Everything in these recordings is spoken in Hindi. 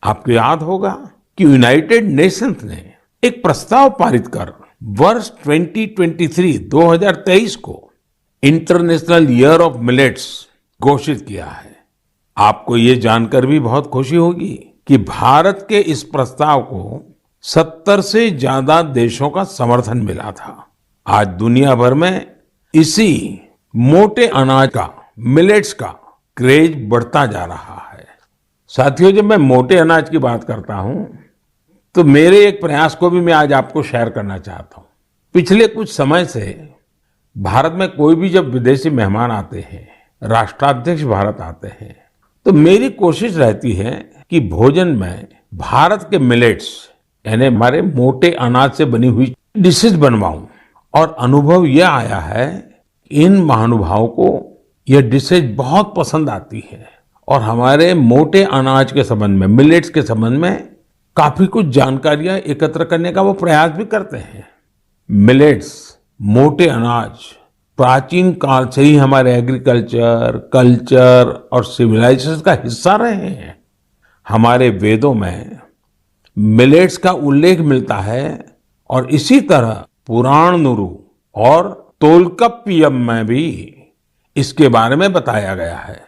आपको याद होगा कि यूनाइटेड नेशंस ने एक प्रस्ताव पारित कर वर्ष 2023 को इंटरनेशनल ईयर ऑफ मिलेट्स घोषित किया है। आपको ये जानकर भी बहुत खुशी होगी कि भारत के इस प्रस्ताव को 70 से ज्यादा देशों का समर्थन मिला था। आज दुनिया भर में इसी मोटे अनाज का, मिलेट्स का क्रेज बढ़ता जा रहा है। साथियों, जब मैं मोटे अनाज की बात करता हूं तो मेरे एक प्रयास को भी मैं आज आपको शेयर करना चाहता हूं। पिछले कुछ समय से भारत में कोई भी जब विदेशी मेहमान आते हैं, राष्ट्राध्यक्ष भारत आते हैं, तो मेरी कोशिश रहती है कि भोजन में भारत के मिलेट्स यानी हमारे मोटे अनाज से बनी हुई डिशेस बनवाऊं। और अनुभव यह आया है कि इन महानुभावों को यह डिशेज बहुत पसंद आती है और हमारे मोटे अनाज के संबंध में, मिलेट्स के संबंध में काफी कुछ जानकारियां एकत्र करने का वो प्रयास भी करते हैं। मिलेट्स, मोटे अनाज प्राचीन काल से ही हमारे एग्रीकल्चर, कल्चर और सिविलाइजेशन का हिस्सा रहे हैं। हमारे वेदों में मिलेट्स का उल्लेख मिलता है और इसी तरह पुराणनुरु और तोल्काप्पियम में भी इसके बारे में बताया गया है।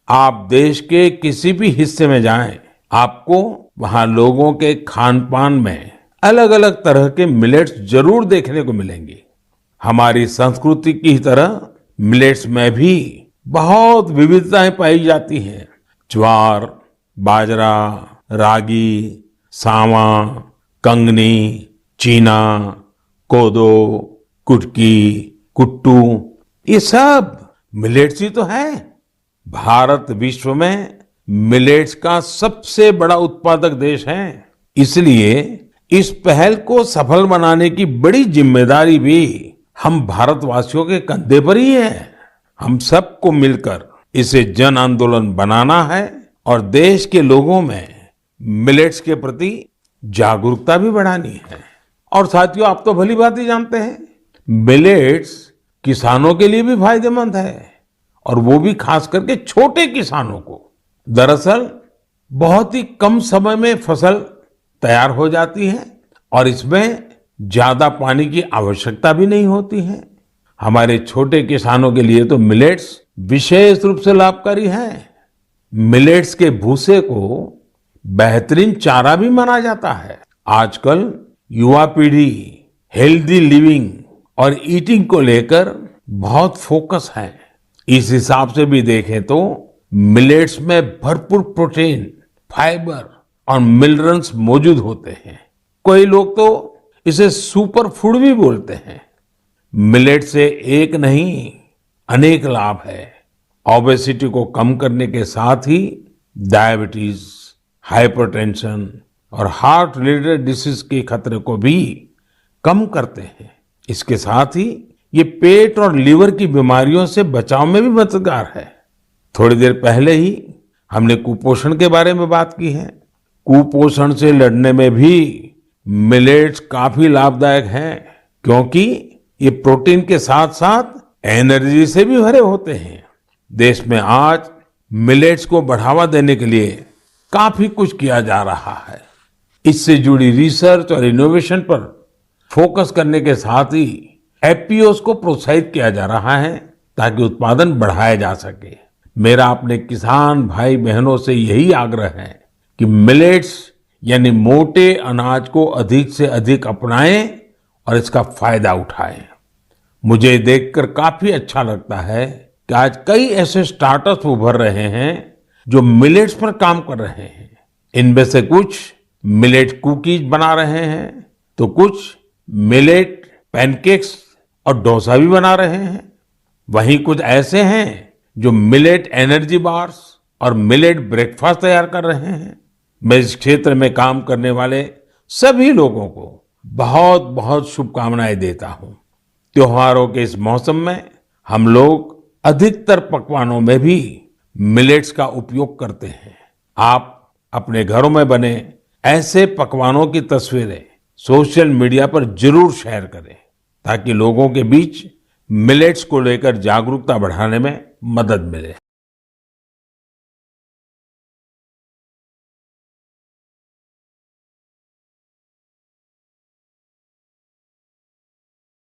आप देश के किसी भी हिस्से में जाएं, आपको वहां लोगों के खान पान में अलग अलग तरह के मिलेट्स जरूर देखने को मिलेंगे। हमारी संस्कृति की तरह मिलेट्स में भी बहुत विविधताएं पाई जाती हैं। ज्वार, बाजरा, रागी, सावा, कंगनी, चीना, कोदो, कुटकी, कुट्टू, ये सब मिलेट्स ही तो है। भारत विश्व में मिलेट्स का सबसे बड़ा उत्पादक देश है। इसलिए इस पहल को सफल बनाने की बड़ी जिम्मेदारी भी हम भारतवासियों के कंधे पर ही है। हम सबको मिलकर इसे जन आंदोलन बनाना है और देश के लोगों में मिलेट्स के प्रति जागरूकता भी बढ़ानी है। और साथियों, आप तो भली बात ही जानते हैं, मिलेट्स किसानों के लिए भी फायदेमंद है और वो भी खास करके छोटे किसानों को। दरअसल बहुत ही कम समय में फसल तैयार हो जाती है और इसमें ज्यादा पानी की आवश्यकता भी नहीं होती है। हमारे छोटे किसानों के लिए तो मिलेट्स विशेष रूप से लाभकारी है। मिलेट्स के भूसे को बेहतरीन चारा भी माना जाता है। आजकल युवा पीढ़ी हेल्दी लिविंग और ईटिंग को लेकर बहुत फोकस है। इस हिसाब से भी देखें तो मिलेट्स में भरपूर प्रोटीन, फाइबर और मिनरल्स मौजूद होते हैं। कई लोग तो इसे सुपर फूड भी बोलते हैं। मिलेट से एक नहीं अनेक लाभ है। ओबेसिटी को कम करने के साथ ही डायबिटीज, हाइपरटेंशन और हार्ट रिलेटेड डिसीज के खतरे को भी कम करते हैं। इसके साथ ही ये पेट और लीवर की बीमारियों से बचाव में भी मददगार है। थोड़ी देर पहले ही हमने कुपोषण के बारे में बात की है। कुपोषण से लड़ने में भी मिलेट्स काफी लाभदायक हैं, क्योंकि ये प्रोटीन के साथ साथ एनर्जी से भी भरे होते हैं। देश में आज मिलेट्स को बढ़ावा देने के लिए काफी कुछ किया जा रहा है। इससे जुड़ी रिसर्च और इनोवेशन पर फोकस करने के साथ ही एफपीओस को प्रोत्साहित किया जा रहा है ताकि उत्पादन बढ़ाया जा सके। मेरा अपने किसान भाई बहनों से यही आग्रह है कि मिलेट्स यानी मोटे अनाज को अधिक से अधिक अपनाएं और इसका फायदा उठाएं। मुझे देखकर काफी अच्छा लगता है कि आज कई ऐसे स्टार्टअप्स उभर रहे हैं जो मिलेट्स पर काम कर रहे हैं। इनमें से कुछ मिलेट कुकीज बना रहे हैं तो कुछ मिलेट पैनकेक्स और डोसा भी बना रहे हैं। वहीं कुछ ऐसे हैं जो मिलेट एनर्जी बार्स और मिलेट ब्रेकफास्ट तैयार कर रहे हैं। मैं इस क्षेत्र में काम करने वाले सभी लोगों को बहुत बहुत शुभकामनाएं देता हूं। त्योहारों के इस मौसम में हम लोग अधिकतर पकवानों में भी मिलेट्स का उपयोग करते हैं। आप अपने घरों में बने ऐसे पकवानों की तस्वीरें सोशल मीडिया पर जरूर शेयर करें ताकि लोगों के बीच मिलेट्स को लेकर जागरूकता बढ़ाने में मदद मिले।